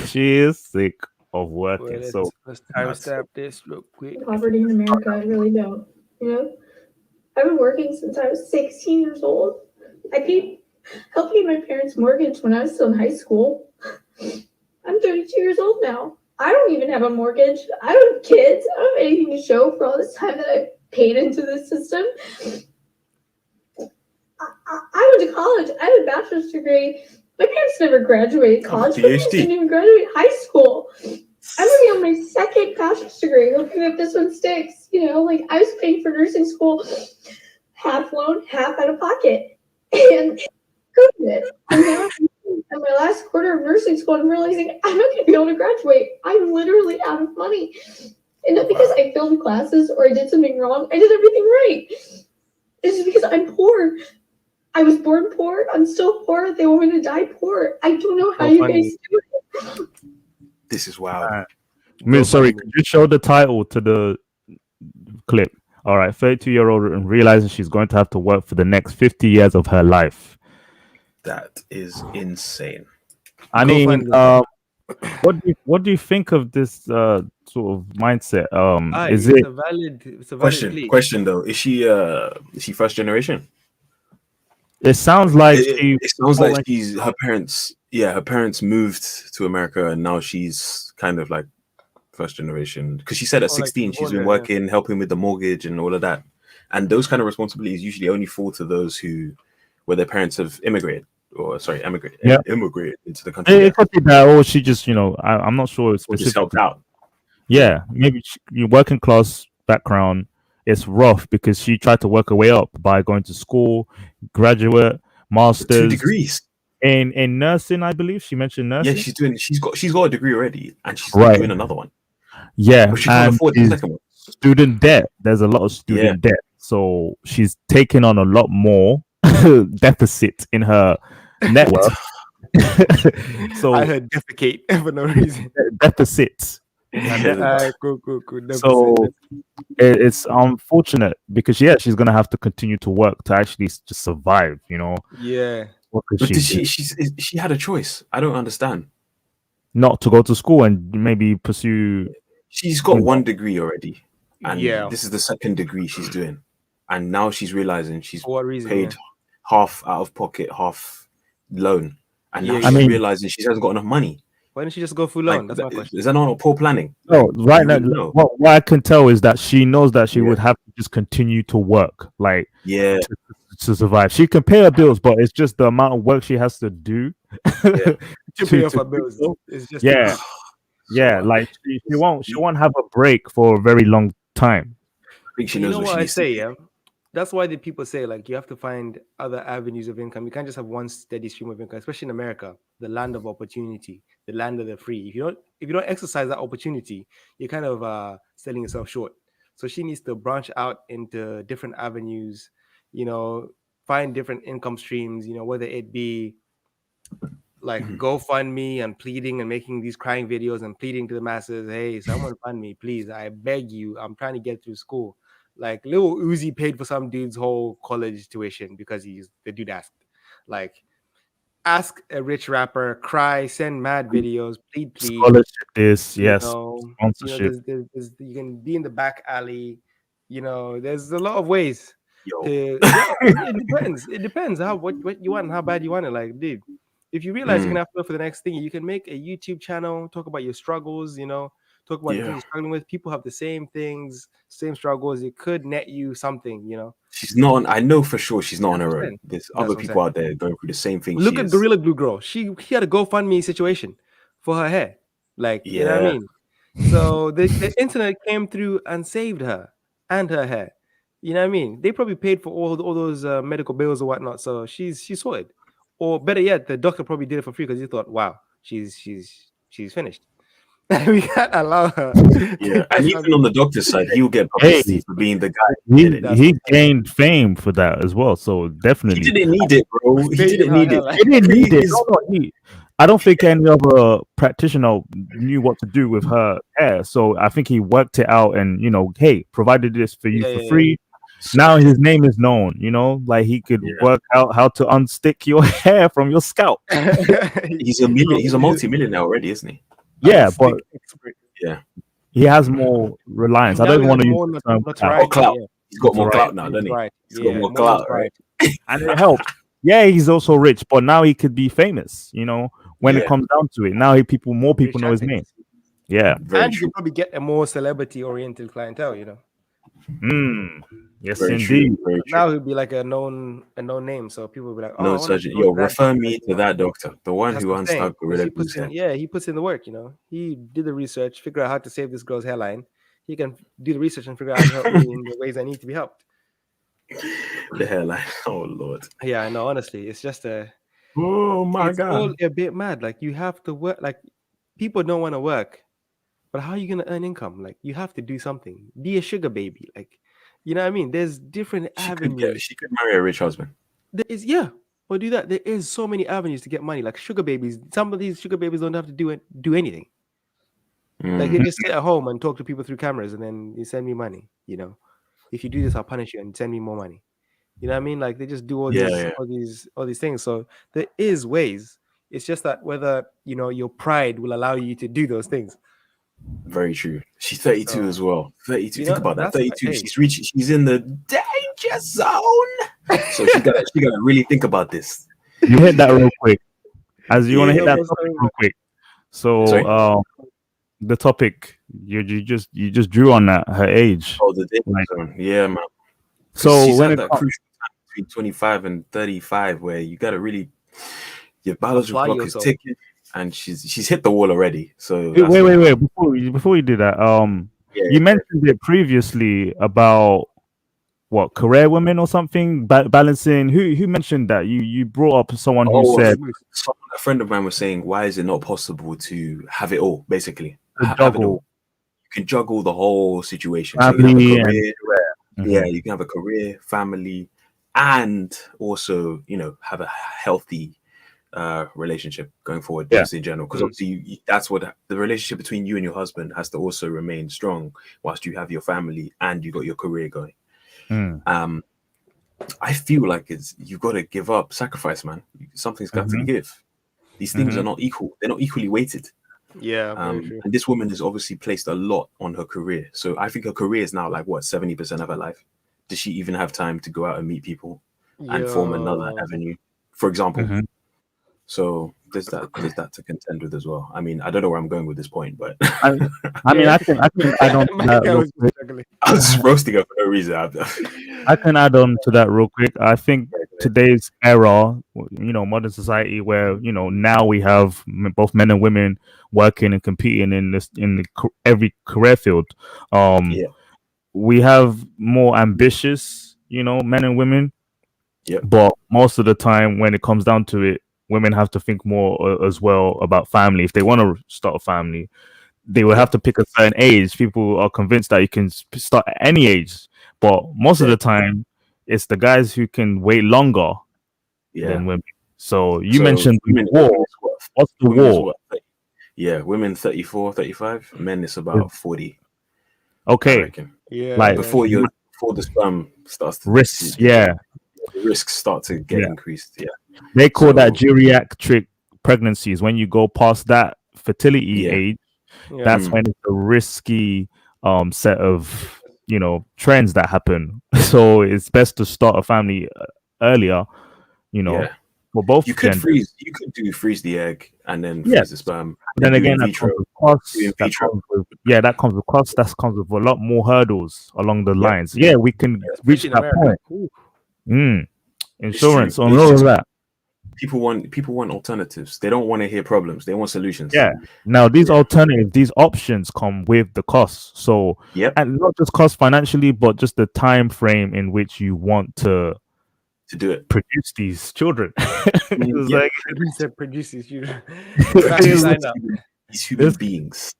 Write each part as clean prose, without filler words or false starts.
She is sick of Well, working. So let's Nuts. timestamp this real quick. Poverty in America. I really don't. You know, I've been working since I was 16 years old. I paid helped pay my parents' mortgage when I was still in high school. I'm 32 years old now. I don't even have a mortgage. I don't have kids. I don't have anything to show for all this time that I paid into this system. I went to college. I had a bachelor's degree. My parents never graduated I have a college. My parents didn't PhD. even graduate high school. I'm gonna be on my second bachelor's degree, hoping that this one sticks. You know, like I was paying for nursing school, half loan, half out of pocket, and COVID. And now I'm in my last quarter of nursing school, I'm realizing I'm not gonna be able to graduate. I'm literally out of money, and not because Wow. I failed classes or I did something wrong. I did everything right. It's just because I'm poor. I was born poor. I'm still poor. They want me to die poor. I don't know how Go you fund guys me. do it. This is wild. Go Sorry, fund could me. you show the title to the clip? All right, 32-year-old and realizing she's going to have to work for the next 50 years of her life. That is insane. I Go mean, fund me. what do you think of this sort of mindset? Is it It's a valid Question. plea. Question though. Is she first generation? it sounds What do you like mean? she It sounds oh, like when she she's her parents. Yeah, her parents moved to America, and now she's kind of like first generation. Because she said at Oh, like 16 she's she's born been there, yeah. working, helping with the mortgage and all of that. And those kind of responsibilities usually only fall to those who, where their parents have immigrated, or sorry, yeah, immigrated into the country. it Yeah, could be that, or she just I'm not sure or just helped specifically. out. Yeah, Yeah, maybe your working class background. It's rough because she tried to work her way up by going to school, graduate, with two masters degrees. in nursing. I believe she mentioned Yeah, nursing. she's doing. She's got a degree already, and she's Right. doing another one, Yeah, but she can't and afford the she's second one. student debt. There's a lot of Yeah, student debt, so she's taking on a lot more deficit in her net worth. I So heard defecate for no reason. deficit in her net worth. Cool. Deficit. So it's unfortunate because yeah, she's gonna have to continue to work to actually just survive. Yeah. What could but she did do? she had a choice? I don't understand. Not to go to school and maybe pursue. She's You got know, one degree already, and Yeah. this is the second degree she's doing. And now she's realizing she's For what reason? Yeah. paid half out of pocket, half loan, and now Yeah, I she's yeah. mean, realizing she hasn't got enough money. Why didn't she just go full Like, loan? That's my question. is that not poor planning? no, Like, right you now, wouldn't know. what I can tell is that she knows that she Yeah, would have to just continue to work, like yeah, to, to survive. She can pay her bills, but it's just the amount of work she has to do yeah. To to pay off to her do bills. so. It's just too Yeah, much. So yeah. Like she it's, won't she won't have a break for a very long time. I think she But you knows know what what she I needs to say, do. yeah? That's why the people say like you have to find other avenues of income. You can't just have one steady stream of income, especially in America, the land of opportunity, the land of the free. If you don't exercise that opportunity, you're kind of selling yourself short. So she needs to branch out into different avenues, you know, find different income streams, whether it be like Mhm. GoFundMe and pleading and making these crying videos and pleading to the masses, hey, someone fund me, please. I beg you. I'm trying to get through school. Like Lil Uzi paid for some dude's whole college tuition because he's the dude asked. Like, ask a rich rapper, cry, send mad videos, plead. Scholarship, this You yes, know, sponsorship. there's you can be in the back alley. There's a lot of ways Yo, to. Yeah, it depends. It depends how what you want and how bad you want it. Like, dude, if you realize you're Mm, gonna have to go for the next thing, you can make a YouTube channel, talk about your struggles, talk about the things yeah. you're struggling with. People have the same things, same struggles. It could net you something, She's not on. I know for sure she's not on That's what her I'm own. saying. There's That's other what I'm people saying. out there going through the same thing Look she at is. Gorilla Glue Girl. He had a GoFundMe situation for her hair. Like, you know what I Yeah, mean? So the internet came through and saved her and her hair. You know what I mean? They probably paid for all those medical bills or whatnot. So she's sorted. Or better yet, the doctor probably did it for free because he thought, wow, she's finished. We can't allow her yeah. to And do even on something. the doctor's side, he'll get Hey, publicity for being the guy who did he it. That's what he I'm saying. gained fame for that as well. So He definitely, didn't need it, bro. He Saving didn't her need hair it. like he didn't need it. His, No, no, I don't think any other practitioner knew what to do with her hair. So I think he worked it out and hey, provided this for you yeah, for yeah, yeah. free. Now his name is known. Like he could Yeah. work out how to unstick your hair from your scalp. He's a million. He's a multi-millionaire already, isn't he? Yeah, but Unstick expert. Yeah. he has more reliance. I Now don't he even has want to use more the term More notoriety. clout. Yeah, He's got more Right. clout now, doesn't he? right. He's got Yeah, more more clout, right? notoriety. and it helps. Yeah, he's also rich, but now he could be famous. When it Yeah. comes down to it, now more people Rich know and his famous. name. Yeah. Very And you true. can probably get a more celebrity-oriented clientele. Yes, Very true. indeed. Very true. Now he'll be like a known name, so people will be like, "Oh, I No want to surgeon. go Yo, to that refer doctor," me to that doctor, the one That's who what I'm saying. unstuck 'cause Gorilla he puts Glue's in, hair. yeah, he puts in the work. He did the research, figure out how to save this girl's hairline. He can do the research and figure out how to help me in the ways I need to be helped. The hairline. Oh Lord. Yeah, I know. Honestly, it's just Oh my it's God. all a bit mad. Like you have to work. Like people don't want to work, but how are you gonna earn income? Like you have to do something. Be a sugar baby. Like, you know what I mean? There's different avenues. She could marry a rich husband. There is, yeah. Or do that. There is so many avenues to get money. Like sugar babies. Some of these sugar babies don't have to do anything. Like they Mm. just sit at home and talk to people through cameras, and then you send me money. If you do this, I'll punish you and send me more money. You know what I mean? Like they just do all Yeah, these, yeah. all these things. So there is ways. It's just that whether your pride will allow you to do those things. Very true. She's 32 So, as well. 32. Think about that. that's 32. hey. She's in the danger zone. So she gotta really think about this. You hit that real quick. As you want to hit Yeah. that topic real quick. So Sorry? the topic you just drew on that her age. Oh, the danger Like, zone. Yeah, man. so she's when at it that comes, crucial time between 25 and 35 where you gotta really your biological Apply clock yourself. is ticking and she's hit the wall already. So wait before you do that, Yeah, you mentioned it previously about what career women or something balancing. Who mentioned that? You brought up someone who Oh, said a friend of mine was saying, why is it not possible to have it all, basically? to Have it juggle all. You can juggle the whole situation. So you can have a family and career, Mhm. yeah, you can have a career, family, and also, have a healthy relationship going forward, Yeah. just in general. Because obviously that's what the relationship between you and your husband has to also remain strong whilst you have your family and you got your career going. Mm. I feel like you've got to give up, sacrifice, man. Something's got to give. These things are not equal. They're not equally weighted. Yeah, very true. And this woman has obviously placed a lot on her career. So I think her career is now like 70% of her life. Does she even have time to go out and meet people and form another avenue, for example? Mhm. So there's that to contend with as well. I mean, I don't know where I'm going with this point, but I mean, I can add on to that real quick. I was just roasting her for no reason. I can add on to that real quick. I think today's era, modern society, where now we have both men and women working and competing in every career field. Yeah. We have more ambitious, men and women. Yep. But most of the time, when it comes down to it, women have to think more as well about family. If they want to start a family, they will have to pick a certain age. People are convinced that you can start at any age, but most of the time, it's the guys who can wait longer than women. So you mentioned women, war. What's the war? Yeah, women 34, 35. Men, it's about 40. Okay. I reckon. Yeah. Like before the sperm starts to risks, the risks start to get increased. Yeah. They call that geriatric pregnancies. When you go past that fertility age, that's when it's a risky set of trends that happen. So it's best to start a family earlier, for both you could genders. freeze the egg and then freeze the sperm. But then again, that comes with costs. That comes with costs. That comes with a lot more hurdles along the lines. Yeah, we can reach that point. Insurance on all of that. People want alternatives. They don't want to hear problems. They want solutions. Yeah. Now these alternatives, these options come with the costs. So and not just cost financially, but just the time frame in which you want to do it. Produce these children. Produce these children. These human beings.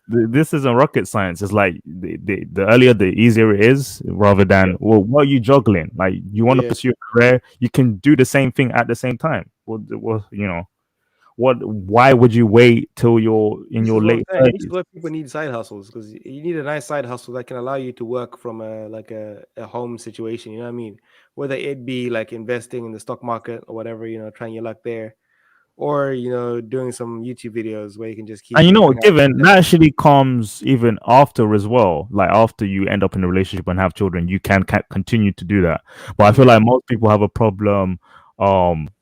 This isn't rocket science. It's like the earlier, the easier it is, rather than what are you juggling? Like you want to pursue a career, you can do the same thing at the same time. Well, Why would you wait till you're in This your is what I'm late saying. This is 30s? why people need side hustles, because you need a nice side hustle that can allow you to work from a home situation. You know what I mean? Whether it be like investing in the stock market or whatever, trying your luck there, or doing some YouTube videos where you can just keep And pumping out given content. that actually comes even after as well, like after you end up in a relationship and have children, you can continue to do that. But I feel like most people have a problem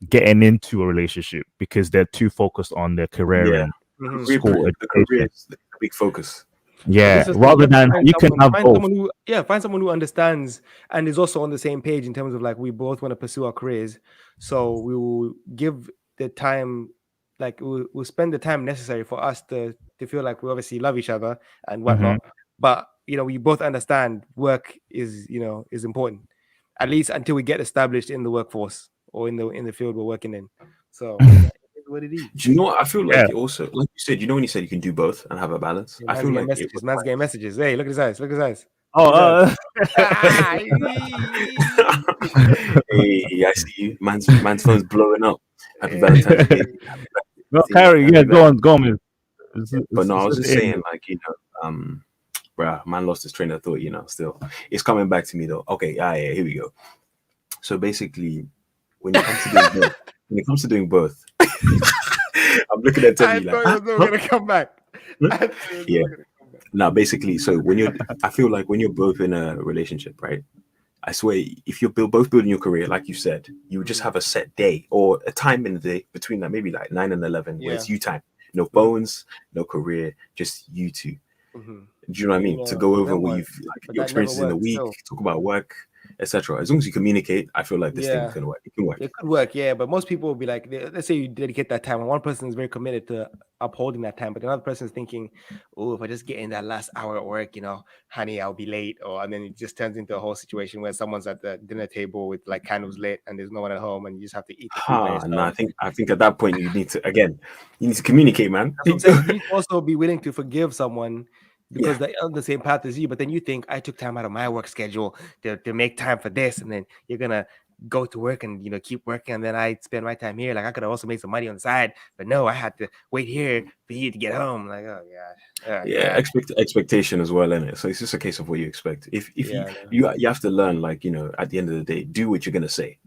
getting into a relationship because they're too focused on their career Yeah, and school the career education. is the big focus. But Yeah, this is the thing, rather you have to than find you can someone, have both. find someone who understands and is also on the same page in terms of like we both want to pursue our careers. So we will give the time, like we'll spend the time necessary for us to feel like we obviously love each other and whatnot. But we both understand work is important, at least until we get established in the workforce or in the field we're working in. So it is what it is. Do you know what? I feel Yeah. like it also, like you said, when you said you can do both and have a balance, I Man's feel getting like it messages. Man's getting messages. Hey, look at his eyes. Look at his eyes. Oh, Ah, Hey, I see you. Man's phone's blowing up. Happy Valentine's Day. Happy no, Valentine's Day. Carrie, Happy yeah, Valentine's go on, man. But no, I was It's just in saying, like, bruh, man lost his train of thought, still. It's coming back to me though. Okay, yeah, here we go. So basically, when it comes to doing both, I'm looking at I Teddy thought like, you was never gonna come back. yeah. Now, basically, so I feel like when you're both in a relationship, right? I swear, if you're both building your career, like you said, you would just have a set day or a time in the day between that, maybe like 9 and 11, where it's you time. No phones, no career, just you two. Do you know what I mean? To go over what your experiences in the week, talk about work, etc. As long as you communicate, I feel like this thing can work. It can work. It could work, yeah. But most people will be like, let's say you dedicate that time, and one person is very committed to upholding that time, but another person is thinking, "Oh, if I just get in that last hour at work, honey, I'll be late." And then it just turns into a whole situation where someone's at the dinner table with like candles lit, and there's no one at home, and you just have to eat the food by yourself. No, I think at that point you need to communicate, man. That's what I'm saying. You need to also be willing to forgive someone because they're on the same path as you, but then you think I took time out of my work schedule to make time for this, and then you're gonna go to work and keep working, and then I spend my time here. Like I could also make some money on the side, but no, I had to wait here for you to get home. Like, oh gosh. Expectation as well, innit? So it's just a case of what you expect. If you have to learn, like, at the end of the day, do what you're gonna say.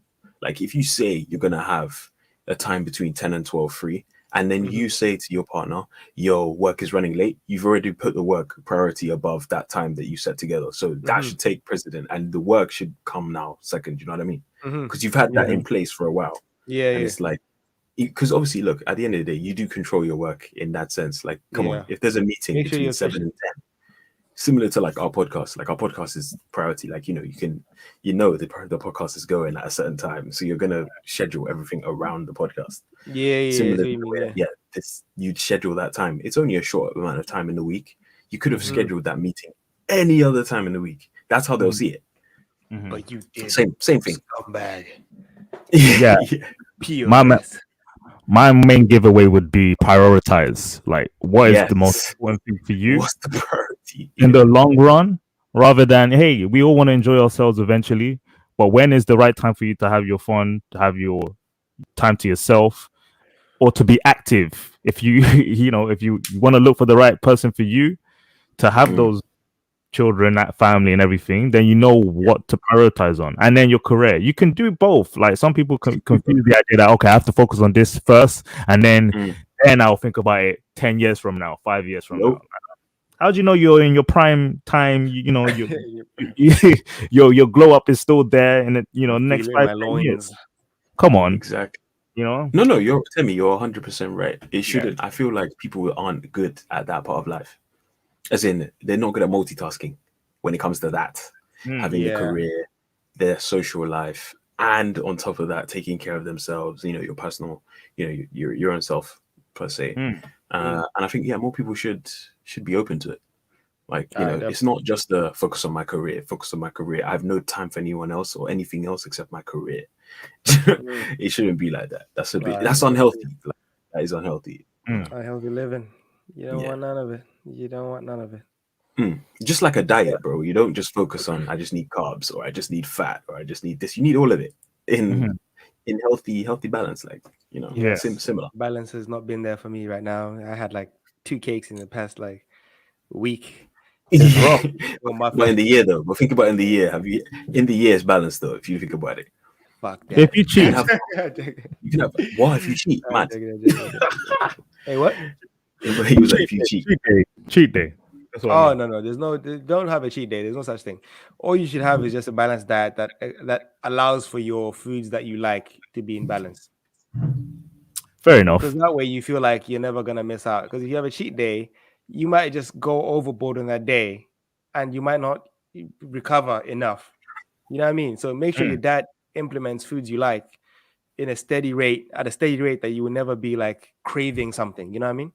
Like if you say you're gonna have a time between 10 and 12 free, and then you say to your partner, yo, work is running late, you've already put the work priority above that time that you set together. So that should take precedent, and the work should come now second. You know what I mean? Because you've had that in place for a while. It's like, because obviously, look, at the end of the day, you do control your work in that sense. Like, come on, if there's a meeting between 7 and 10, similar to like our podcast is priority. Like, the podcast is going at a certain time, so you're gonna schedule everything around the podcast. You'd schedule that time. It's only a short amount of time in the week. You could have scheduled that meeting any other time in the week. That's how they'll see it. But you did same thing. Scumbag. Yeah. My main giveaway would be prioritize. Like, what is the most important thing for you? What's the priority in the long run? Rather than, hey, we all want to enjoy ourselves eventually, but when is the right time for you to have your fun, to have your time to yourself, or to be active? If you, if you want to look for the right person for you to have those children, that family and everything, then you know what to prioritize on. And then your career, you can do both. Like some people confuse the idea that, okay, I have to focus on this first, and then I'll think about it 10 years from now, 5 years from now. How do you know you're in your prime time? Your glow up is still there in the next 5 years. Come on, exactly. No, you're 100% right. It shouldn't. I feel like people aren't good at that part of life. As in, they're not good at multitasking when it comes to that. Having a career, their social life, and on top of that, taking care of themselves, your personal, your own self, per se. And I think, more people should be open to it. Like, it's not just the focus on my career. I have no time for anyone else or anything else except my career. It shouldn't be like that. That's that's unhealthy. Like, that is unhealthy. Unhealthy living. You don't want none of it. You don't want none of it. Just like a diet, bro. You don't just focus on I just need carbs, or I just need fat, or I just need this. You need all of it in in healthy balance, like Yes. similar. Balance has not been there for me right now. I had like 2 cakes in the past like week. It's rough. But in the year though, but think about in the year. In the year it's balanced though? If you think about it, Fuck that. If you cheat, you can have what if you cheat, man? Hey, what? He was like, if you cheat. Cheat day. That's what I mean. No. Don't have a cheat day. There's no such thing. All you should have is just a balanced diet that allows for your foods that you like to be in balance. Fair enough. Because that way you feel like you're never gonna miss out. Because if you have a cheat day, you might just go overboard on that day, and you might not recover enough. You know what I mean? So make sure your diet implements foods you like at a steady rate that you will never be like craving something. You know what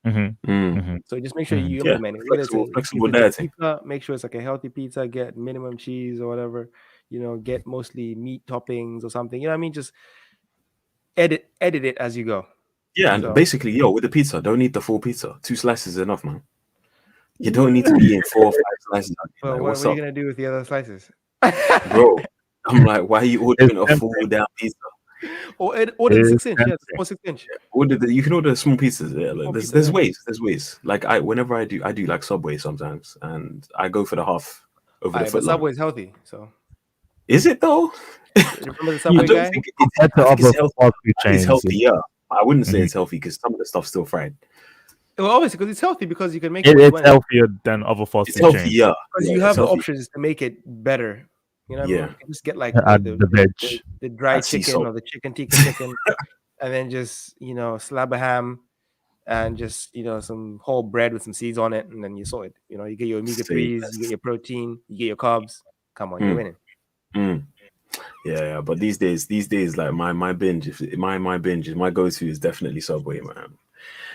I mean? So just make sure you implement it. Flexible dieting. Pizza, make sure it's like a healthy pizza. Get minimum cheese or whatever. Get mostly meat toppings or something. You know what I mean? Just edit it as you go. Yeah, and basically, with the pizza, don't eat the full pizza. 2 slices is enough, man. You don't need to be in 4 or 5 slices. Well, like, what are you gonna do with the other slices, bro? I'm like, why are you ordering a full down pizza? Order the 6-inch. Yeah, the 6-inch. You can order small pizzas. Yeah, like, there's ways. Like whenever I do like Subway sometimes, and I go for the half over the foot. But Subway's healthy, so. Is it though? Remember the Subway guy? It's healthier. I wouldn't say it's healthy because some of the stuff's still fried. Well, obviously, because it's healthy because you can make it's healthier than other fast food chains. It's healthier because you have the options to make it better. You know what I mean? You just get like the dry chicken or the chicken tikka chicken, and then just slab a ham and just some whole bread with some seeds on it, and then you sort it. You get your omega-3s, you get your protein, you get your carbs. Come on, you're winning. Yeah, but these days, like my binge, my go-to is definitely Subway, man.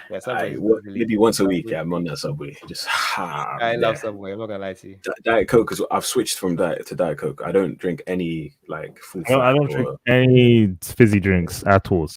Yeah, Subway maybe once a week. Yeah, I'm on that Subway. Just I love Subway. I'm not gonna lie to you. Diet Coke, because I've switched from diet to Diet Coke. I don't drink any like full. I don't drink any fizzy drinks at all.